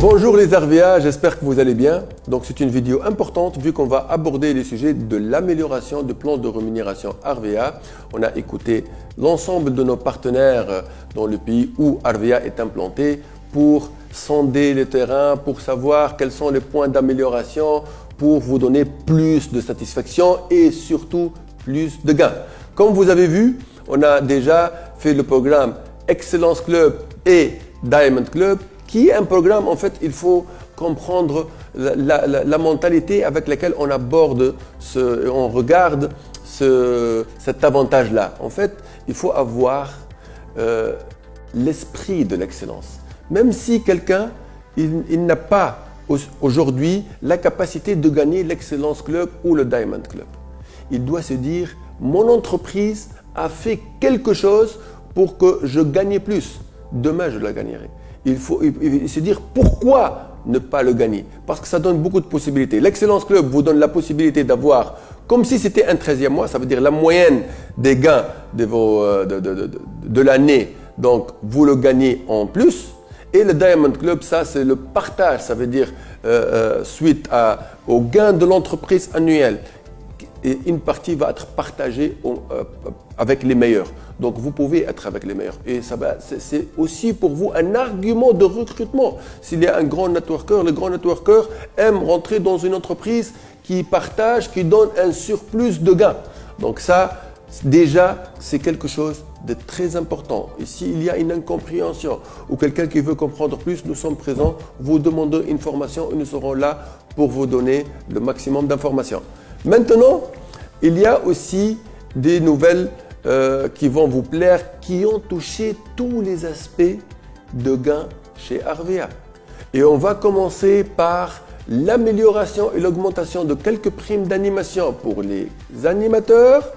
Bonjour les RVA, j'espère que vous allez bien. Donc c'est une vidéo importante vu qu'on va aborder les sujets de l'amélioration du plan de rémunération RVA. On a écouté l'ensemble de nos partenaires dans le pays où RVA est implanté pour sonder le terrain, pour savoir quels sont les points d'amélioration, pour vous donner plus de satisfaction et surtout plus de gains. Comme vous avez vu, on a déjà fait le programme Excellence Club et Diamond Club, qui est un programme, en fait, il faut comprendre la mentalité avec laquelle on aborde, on regarde cet avantage-là. En fait, il faut avoir l'esprit de l'excellence. Même si quelqu'un il n'a pas aujourd'hui la capacité de gagner l'Excellence Club ou le Diamond Club, il doit se dire, mon entreprise a fait quelque chose pour que je gagne plus. Demain, je la gagnerai. Il faut se dire pourquoi ne pas le gagner. Parce que ça donne beaucoup de possibilités. L'Excellence Club vous donne la possibilité d'avoir, comme si c'était un 13e mois, ça veut dire la moyenne des gains de l'année. Donc, vous le gagnez en plus. Et le Diamond Club, ça c'est le partage, ça veut dire suite au gain de l'entreprise annuelle. Et une partie va être partagée avec les meilleurs. Donc, vous pouvez être avec les meilleurs. Et c'est aussi pour vous un argument de recrutement. S'il y a un grand networker, le grand networker aime rentrer dans une entreprise qui partage, qui donne un surplus de gains. Donc ça, déjà, c'est quelque chose de très important. Et s'il y a une incompréhension ou quelqu'un qui veut comprendre plus, nous sommes présents. Vous demandez une formation et nous serons là pour vous donner le maximum d'informations. Maintenant, il y a aussi des nouvelles qui vont vous plaire, qui ont touché tous les aspects de gains chez RVA. Et on va commencer par l'amélioration et l'augmentation de quelques primes d'animation pour les animateurs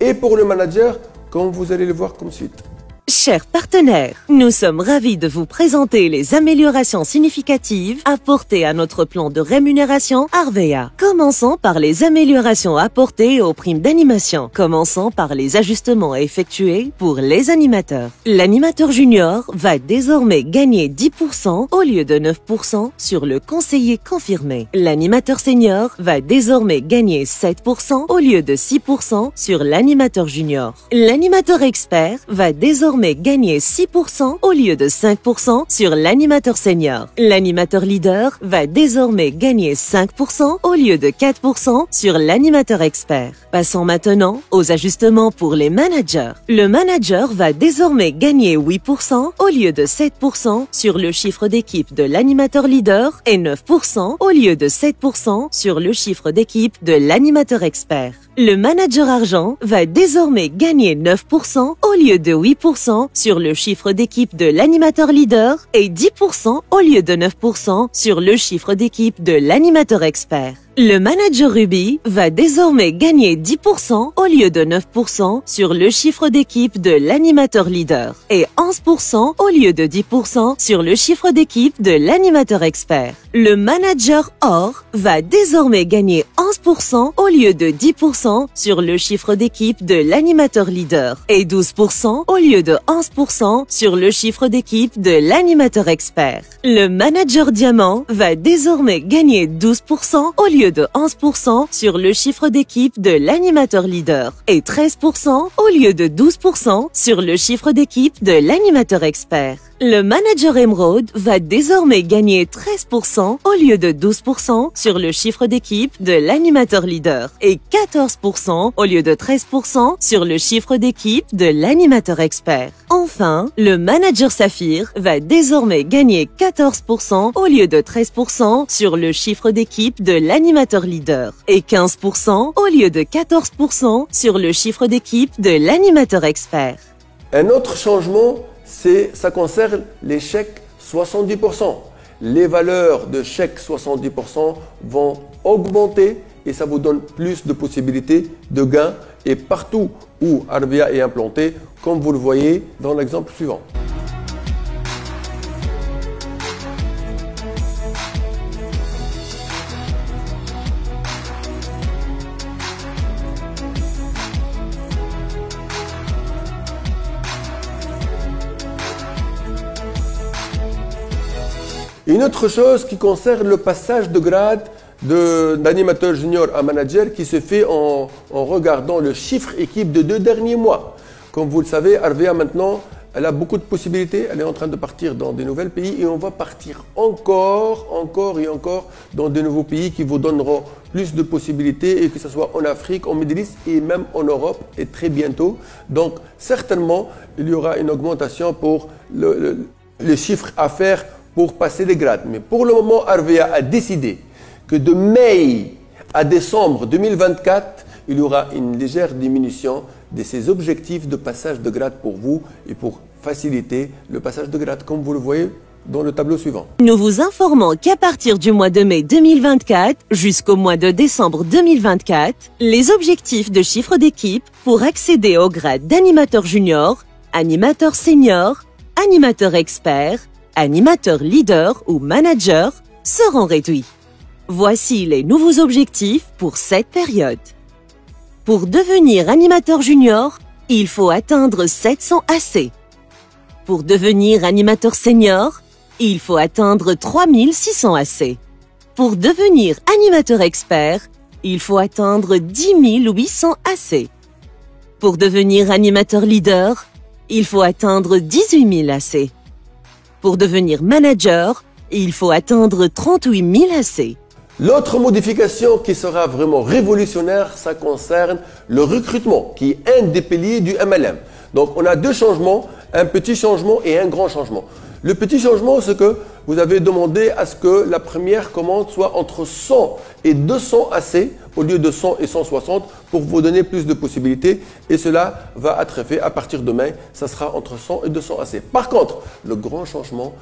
et pour le manager, comme vous allez le voir comme suite. Chers partenaires, nous sommes ravis de vous présenter les améliorations significatives apportées à notre plan de rémunération RVA. Commençons par les améliorations apportées aux primes d'animation. Commençons par les ajustements effectués pour les animateurs. L'animateur junior va désormais gagner 10% au lieu de 9% sur le conseiller confirmé. L'animateur senior va désormais gagner 7% au lieu de 6% sur l'animateur junior. L'animateur expert va désormais gagner 6% au lieu de 5% sur l'animateur senior. L'animateur leader va désormais gagner 5% au lieu de 4% sur l'animateur expert. Passons maintenant aux ajustements pour les managers. Le manager va désormais gagner 8% au lieu de 7% sur le chiffre d'équipe de l'animateur leader et 9% au lieu de 7% sur le chiffre d'équipe de l'animateur expert. Le manager argent va désormais gagner 9% au lieu de 8% sur le chiffre d'équipe de l'animateur leader et 10% au lieu de 9% sur le chiffre d'équipe de l'animateur expert. Le manager Ruby va désormais gagner 10% au lieu de 9% sur le chiffre d'équipe de l'animateur leader et 11% au lieu de 10% sur le chiffre d'équipe de l'animateur expert. Le manager Or va désormais gagner 11% au lieu de 10% sur le chiffre d'équipe de l'animateur leader et 12% au lieu de 11% sur le chiffre d'équipe de l'animateur expert. Le manager Diamant va désormais gagner 12% au lieu de 11% sur le chiffre d'équipe de l'animateur leader et 13% au lieu de 12% sur le chiffre d'équipe de l'animateur expert. Le manager Emerald va désormais gagner 13% au lieu de 12% sur le chiffre d'équipe de l'animateur leader et 14% au lieu de 13% sur le chiffre d'équipe de l'animateur expert. Enfin, le manager Saphir va désormais gagner 14% au lieu de 13% sur le chiffre d'équipe de l'animateur leader et 15% au lieu de 14% sur le chiffre d'équipe de l'animateur expert. Un autre changement, ça concerne les chèques 70%. Les valeurs de chèques 70% vont augmenter et ça vous donne plus de possibilités de gains. Et partout où RVA est implanté, comme vous le voyez dans l'exemple suivant. Une autre chose qui concerne le passage de grade d'animateur junior à manager qui se fait en regardant le chiffre équipe de 2 derniers mois. Comme vous le savez, Harveya maintenant, elle a beaucoup de possibilités. Elle est en train de partir dans des nouveaux pays et on va partir encore dans de nouveaux pays qui vous donneront plus de possibilités, et que ce soit en Afrique, en Middle East et même en Europe, et très bientôt. Donc certainement, il y aura une augmentation pour le chiffre à faire pour passer les grades. Mais pour le moment, Harveya a décidé que de mai à décembre 2024, il y aura une légère diminution de ces objectifs de passage de grade pour vous et pour faciliter le passage de grade, comme vous le voyez dans le tableau suivant. Nous vous informons qu'à partir du mois de mai 2024 jusqu'au mois de décembre 2024, les objectifs de chiffre d'équipe pour accéder au grade d'animateur junior, animateur senior, animateur expert, animateur leader ou manager seront réduits. Voici les nouveaux objectifs pour cette période. Pour devenir animateur junior, il faut atteindre 700 AC. Pour devenir animateur senior, il faut atteindre 3600 AC. Pour devenir animateur expert, il faut atteindre 10 800 AC. Pour devenir animateur leader, il faut atteindre 18 000 AC. Pour devenir manager, il faut atteindre 38 000 AC. L'autre modification qui sera vraiment révolutionnaire, ça concerne le recrutement, qui est un des piliers du MLM. Donc on a deux changements, un petit changement et un grand changement. Le petit changement, c'est que vous avez demandé à ce que la première commande soit entre 100 et 200 AC au lieu de 100 et 160 pour vous donner plus de possibilités. Et cela va être fait à partir de mai, ça sera entre 100 et 200 AC. Par contre, le grand changement,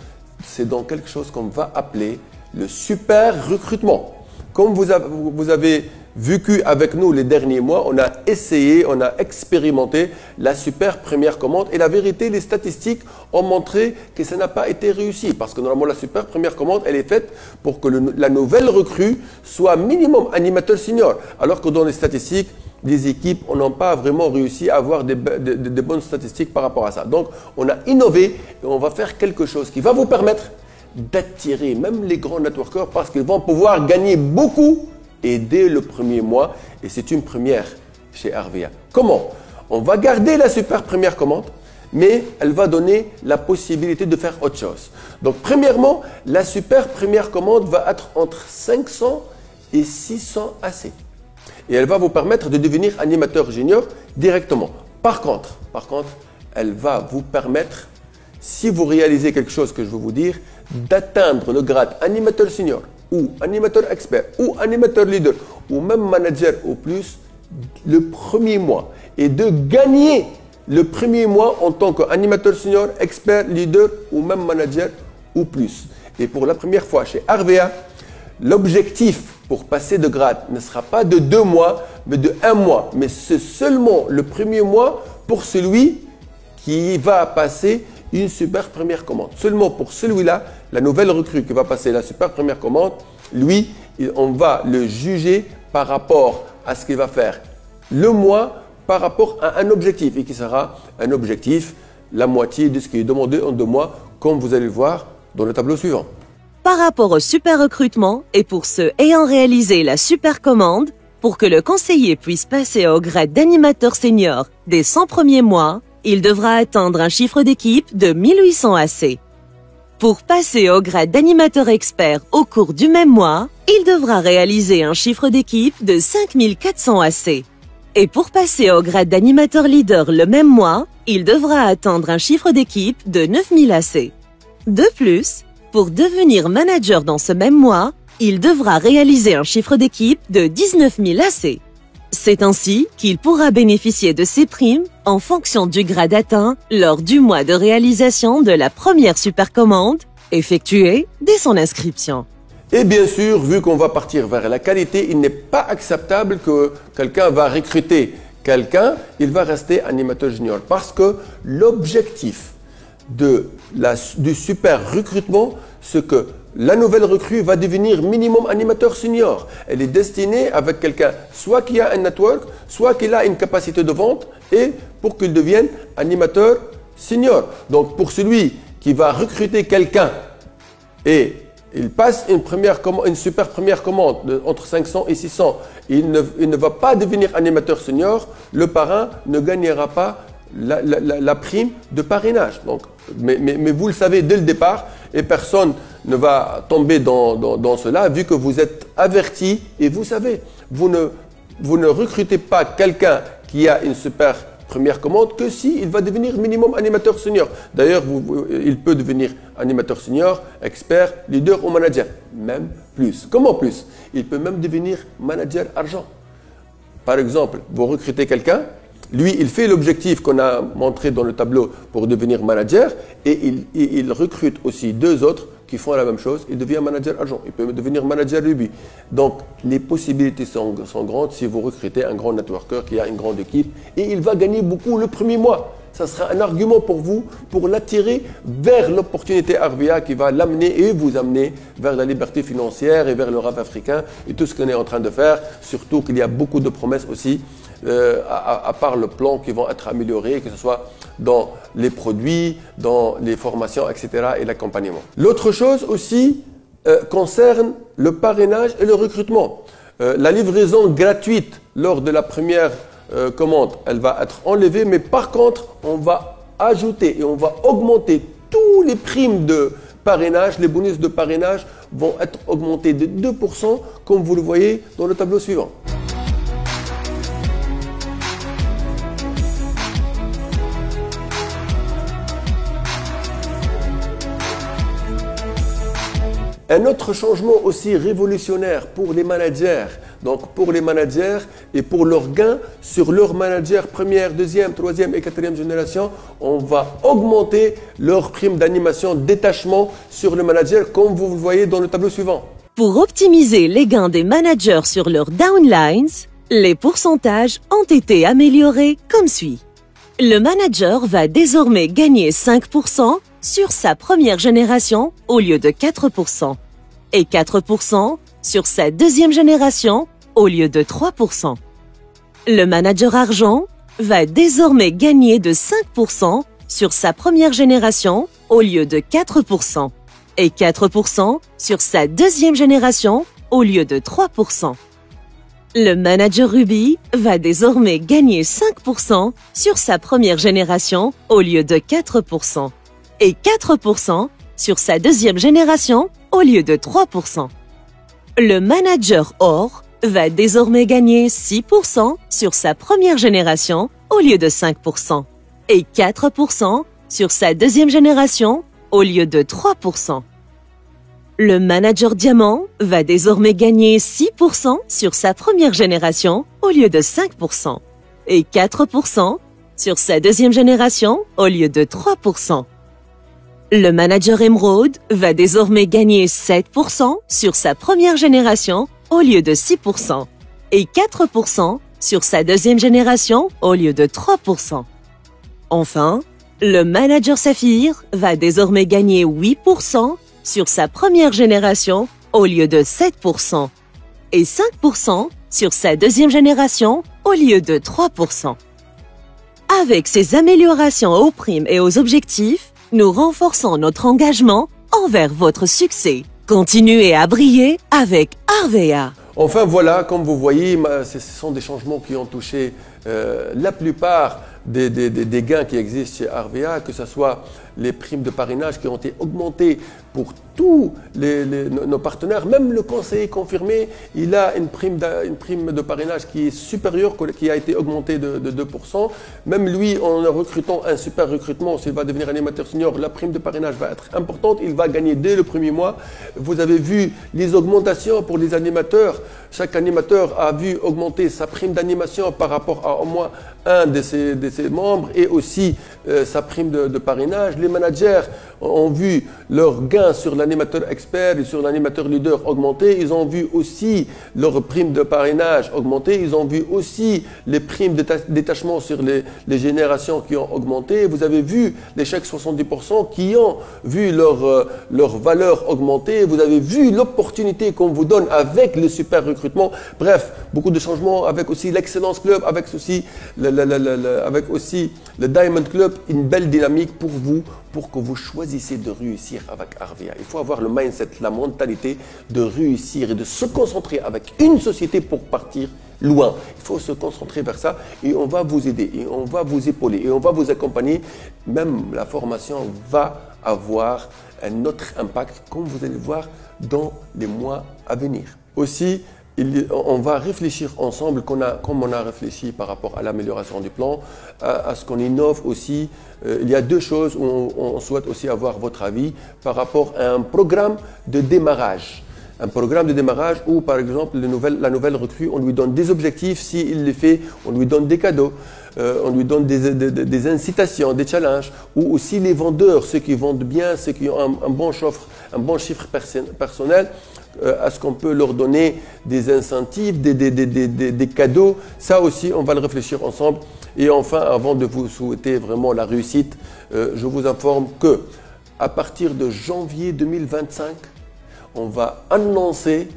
c'est dans quelque chose qu'on va appeler le super recrutement. Comme vous avez vécu avec nous les derniers mois, on a essayé, on a expérimenté la super première commande et la vérité, les statistiques ont montré que ça n'a pas été réussi parce que normalement la super première commande, elle est faite pour que la nouvelle recrue soit minimum animateur senior, alors que dans les statistiques, les équipes n'ont pas vraiment réussi à avoir des bonnes statistiques par rapport à ça. Donc, on a innové et on va faire quelque chose qui va vous permettre d'attirer même les grands networkers parce qu'ils vont pouvoir gagner beaucoup et dès le premier mois. Et c'est une première chez Harveya. Comment? On va garder la super première commande, mais elle va donner la possibilité de faire autre chose. Donc, premièrement, la super première commande va être entre 500 et 600 AC. Et elle va vous permettre de devenir animateur junior directement. Par contre, elle va vous permettre, si vous réalisez quelque chose que je veux vous dire, d'atteindre le grade animateur senior ou animateur expert ou animateur leader ou même manager au plus le premier mois et de gagner le premier mois en tant qu'animateur senior, expert, leader ou même manager ou plus. Et pour la première fois chez Harveya, l'objectif pour passer de grade ne sera pas de 2 mois, mais de 1 mois. Mais c'est seulement le premier mois pour celui qui va passer une super première commande. Seulement pour celui-là, la nouvelle recrue qui va passer la super première commande, lui, on va le juger par rapport à ce qu'il va faire le mois, par rapport à un objectif et qui sera un objectif, la moitié de ce qui est demandé en 2 mois, comme vous allez le voir dans le tableau suivant. Par rapport au super recrutement et pour ceux ayant réalisé la super commande, pour que le conseiller puisse passer au grade d'animateur senior dès 100 premiers mois, il devra atteindre un chiffre d'équipe de 1800 AC. Pour passer au grade d'animateur expert au cours du même mois, il devra réaliser un chiffre d'équipe de 5400 AC. Et pour passer au grade d'animateur leader le même mois, il devra atteindre un chiffre d'équipe de 9000 AC. De plus, pour devenir manager dans ce même mois, il devra réaliser un chiffre d'équipe de 19 000 AC. C'est ainsi qu'il pourra bénéficier de ces primes en fonction du grade atteint lors du mois de réalisation de la première supercommande effectuée dès son inscription. Et bien sûr, vu qu'on va partir vers la qualité, il n'est pas acceptable que quelqu'un va recruter quelqu'un, il va rester animateur junior. Parce que l'objectif du super recrutement, c'est que la nouvelle recrue va devenir minimum animateur senior. Elle est destinée avec quelqu'un, soit qui a un network, soit qui a une capacité de vente, et pour qu'il devienne animateur senior. Donc pour celui qui va recruter quelqu'un et il passe une super première commande entre 500 et 600. Il ne va pas devenir animateur senior. Le parrain ne gagnera pas la prime de parrainage. Donc, mais vous le savez dès le départ et personne ne va tomber dans cela vu que vous êtes averti et vous savez, vous ne recrutez pas quelqu'un qui a une super première commande que si il va devenir minimum animateur senior. D'ailleurs, il peut devenir animateur senior, expert, leader ou manager. Même plus. Comment plus? Il peut même devenir manager argent. Par exemple, vous recrutez quelqu'un, lui, il fait l'objectif qu'on a montré dans le tableau pour devenir manager et il recrute aussi 2 autres qui font la même chose, il devient manager argent, il peut devenir manager Ruby. Donc, les possibilités sont grandes si vous recrutez un grand networker qui a une grande équipe et il va gagner beaucoup le premier mois. Ça sera un argument pour vous, pour l'attirer vers l'opportunité RVA qui va l'amener et vous amener vers la liberté financière et vers le rêve africain et tout ce qu'on est en train de faire. Surtout qu'il y a beaucoup de promesses aussi, à part le plan qui vont être améliorés, que ce soit dans les produits, dans les formations, etc. et l'accompagnement. L'autre chose aussi concerne le parrainage et le recrutement. La livraison gratuite lors de la première commande, elle va être enlevée, mais par contre, on va ajouter et on va augmenter tous les primes de parrainage, les bonus de parrainage vont être augmentés de 2%, comme vous le voyez dans le tableau suivant. Un autre changement aussi révolutionnaire pour les managers, donc pour les managers et pour leurs gains sur leurs managers première, deuxième, troisième et quatrième génération, on va augmenter leur prime d'animation détachement sur le manager comme vous le voyez dans le tableau suivant. Pour optimiser les gains des managers sur leurs downlines, les pourcentages ont été améliorés comme suit. Le manager va désormais gagner 5% sur sa première génération au lieu de 4% et 4% sur sa deuxième génération au lieu de 3%. Le manager argent va désormais gagner de 5% sur sa première génération au lieu de 4% et 4% sur sa deuxième génération au lieu de 3%. Le manager Ruby va désormais gagner 5% sur sa première génération au lieu de 4% et 4% sur sa deuxième génération au lieu de 3%. Le manager or va désormais gagner 6% sur sa première génération au lieu de 5% et 4% sur sa deuxième génération au lieu de 3%. Le manager diamant va désormais gagner 6% sur sa première génération au lieu de 5% et 4% sur sa deuxième génération au lieu de 3%. Le manager émeraude va désormais gagner 7% sur sa première génération au lieu de 6% et 4% sur sa deuxième génération au lieu de 3%. Enfin, le manager saphir va désormais gagner 8% sur sa première génération au lieu de 7% et 5% sur sa deuxième génération au lieu de 3%. Avec ces améliorations aux primes et aux objectifs, nous renforçons notre engagement envers votre succès. Continuez à briller avec RVA. Enfin voilà, comme vous voyez, ce sont des changements qui ont touché la plupart des gains qui existent chez RVA, que ce soit les primes de parrainage qui ont été augmentées pour tous nos partenaires. Même le conseiller confirmé, il a une prime de parrainage qui est supérieure, qui a été augmentée de 2%. Même lui, en recrutant un super recrutement, s'il va devenir animateur senior, la prime de parrainage va être importante. Il va gagner dès le premier mois. Vous avez vu les augmentations pour les animateurs. Chaque animateur a vu augmenter sa prime d'animation par rapport à au moins un de ses membres et aussi sa prime de parrainage. Les managers ont vu leurs gains sur l'animateur expert et sur l'animateur leader augmenter. Ils ont vu aussi leur prime de parrainage augmenter. Ils ont vu aussi les primes de détachement sur les générations qui ont augmenté. Vous avez vu les chèques 70% qui ont vu leur valeur augmenter. Vous avez vu l'opportunité qu'on vous donne avec le super recrutement. Bref, beaucoup de changements avec aussi l'Excellence Club, avec aussi le Diamond Club, une belle dynamique pour vous, pour que vous choisissiez de réussir avec Arvea. Il faut avoir le mindset, la mentalité de réussir et de se concentrer avec une société pour partir loin. Il faut se concentrer vers ça et on va vous aider, et on va vous épauler, et on va vous accompagner. Même la formation va avoir un autre impact, comme vous allez voir dans les mois à venir. Aussi, on va réfléchir ensemble, comme on a réfléchi par rapport à l'amélioration du plan, à ce qu'on innove aussi. Il y a deux choses où on souhaite aussi avoir votre avis par rapport à un programme de démarrage. Un programme de démarrage où, par exemple, la nouvelle recrue, on lui donne des objectifs. S'il les fait, on lui donne des cadeaux, on lui donne des incitations, des challenges. Ou aussi les vendeurs, ceux qui vendent bien, ceux qui ont un bon chiffre personnel, est-ce qu'on peut leur donner des incentives, des cadeaux? Ça aussi, on va le réfléchir ensemble. Et enfin, avant de vous souhaiter vraiment la réussite, je vous informe que à partir de janvier 2025, on va annoncer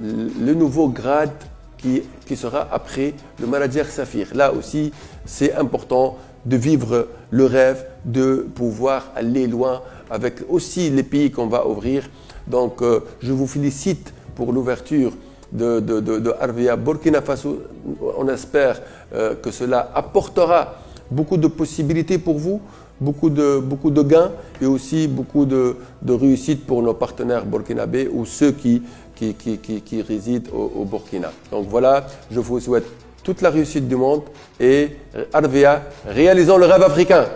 le nouveau grade qui sera après le manager Saphir. Là aussi, c'est important de vivre le rêve, de pouvoir aller loin avec aussi les pays qu'on va ouvrir. Donc, je vous félicite pour l'ouverture de Arvea Burkina Faso. On espère que cela apportera beaucoup de possibilités pour vous, beaucoup de gains et aussi beaucoup de réussite pour nos partenaires burkinabés ou ceux qui résident au Burkina. Donc voilà, je vous souhaite toute la réussite du monde et Arvea, réalisons le rêve africain.